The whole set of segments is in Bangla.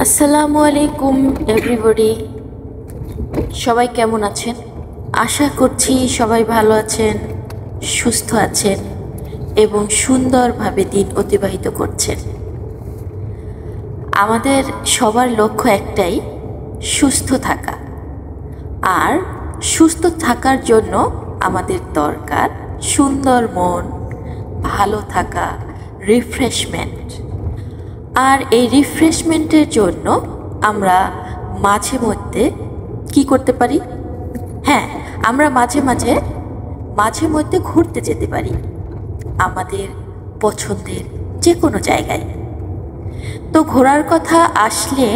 আসসালামু আলাইকুম এভরিবডি, সবাই কেমন আছেন? আশা করছি সবাই ভালো আছেন, সুস্থ আছেন এবং সুন্দরভাবে দিন অতিবাহিত করছেন। আমাদের সবার লক্ষ্য একটাই, সুস্থ থাকা। আর সুস্থ থাকার জন্য আমাদের দরকার সুন্দর মন, ভালো থাকা, রিফ্রেশমেন্ট। আর এই রিফ্রেশমেন্টের জন্য আমরা মাঝে মধ্যে কি করতে পারি? হ্যাঁ, আমরা মাঝে মধ্যে ঘুরতে যেতে পারি আমাদের পছন্দের যে কোনো জায়গায়। তো ঘোরার কথা আসলে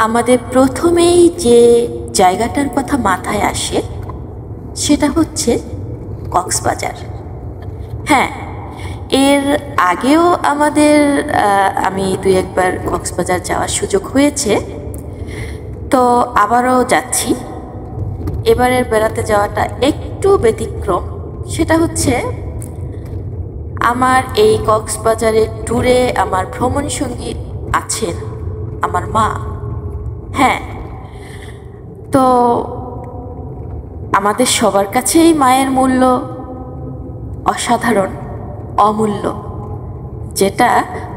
আমাদের প্রথমেই যে জায়গাটার কথা মাথায় আসে সেটা হচ্ছে কক্সবাজার। হ্যাঁ, এর আগেও আমি দুই একবার কক্সবাজার যাওয়ার সুযোগ হয়েছে, তো আবারও যাচ্ছি। এবারের বেড়াতে যাওয়াটা একটু ব্যতিক্রম। সেটা হচ্ছে আমার এই কক্সবাজারের ট্যুরে আমার ভ্রমণ সঙ্গী আছেন আমার মা। হ্যাঁ, তো আমাদের সবার কাছেই মায়ের মূল্য অসাধারণ, অমূল্য, যেটা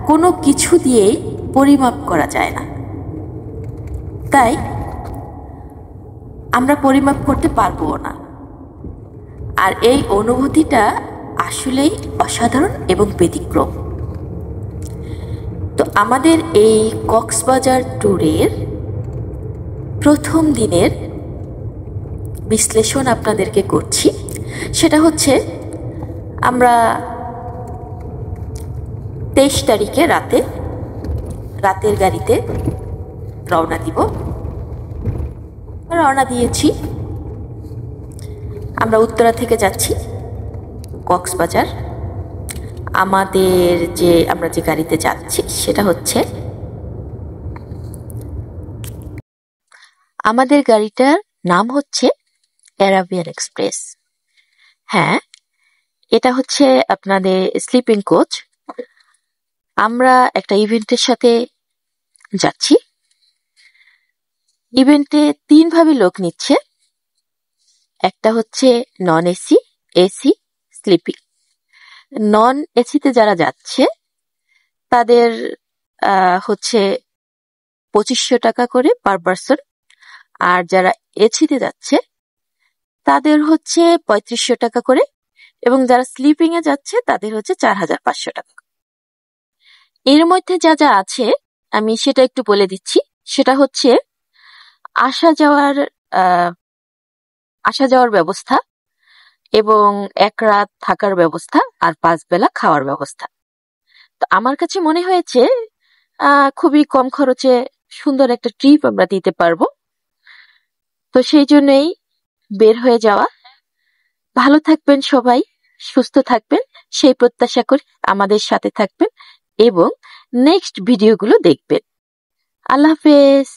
কোনো কিছু দিয়েই পরিমাপ করা যায় না। তাই আমরা পরিমাপ করতে পারবো না। আর এই অনুভূতিটা আসলেই অসাধারণ এবং ব্যতিক্রম। তো আমাদের এই কক্সবাজার ট্যুরের প্রথম দিনের বিশ্লেষণ আপনাদেরকে করছি। সেটা হচ্ছে আমরা 23 তারিখে রাতের গাড়িতে রওনা দিয়েছি। আমরা উত্তরা থেকে যাচ্ছি কক্সবাজার। আমরা যে গাড়িতে যাচ্ছি সেটা হচ্ছে, আমাদের গাড়িটার নাম হচ্ছে অ্যারাবিয়ান এক্সপ্রেস। হ্যাঁ, এটা হচ্ছে আপনাদের স্লিপিং কোচ। আমরা একটা ইভেন্টের সাথে যাচ্ছি। ইভেন্টে 3 ভাবে লোক নিচ্ছে। একটা হচ্ছে নন এসি, এসি, স্লিপিং। নন এসিতে যারা যাচ্ছে তাদের হচ্ছে 2500 টাকা করে পার পারসন। আর যারা এসিতে যাচ্ছে তাদের হচ্ছে 3500 টাকা করে, এবং যারা স্লিপিং এ যাচ্ছে তাদের হচ্ছে 4500 টাকা। এর মধ্যে যা যা আছে আমি সেটা একটু বলে দিচ্ছি। সেটা হচ্ছে আসা যাওয়ার ব্যবস্থা, এবং 1 রাত থাকার ব্যবস্থা, আর 5 বেলা খাওয়ার ব্যবস্থা। তো আমার কাছে মনে হয়েছে খুবই কম খরচে সুন্দর একটা ট্রিপ আমরা দিতে পারবো। তো সেই জন্যই বের হয়ে যাওয়া। ভালো থাকবেন সবাই, সুস্থ থাকবেন সেই প্রত্যাশা করি। আমাদের সাথে থাকবেন এবং নেক্সট ভিডিওগুলো দেখবেন। আল্লাহ হাফেজ।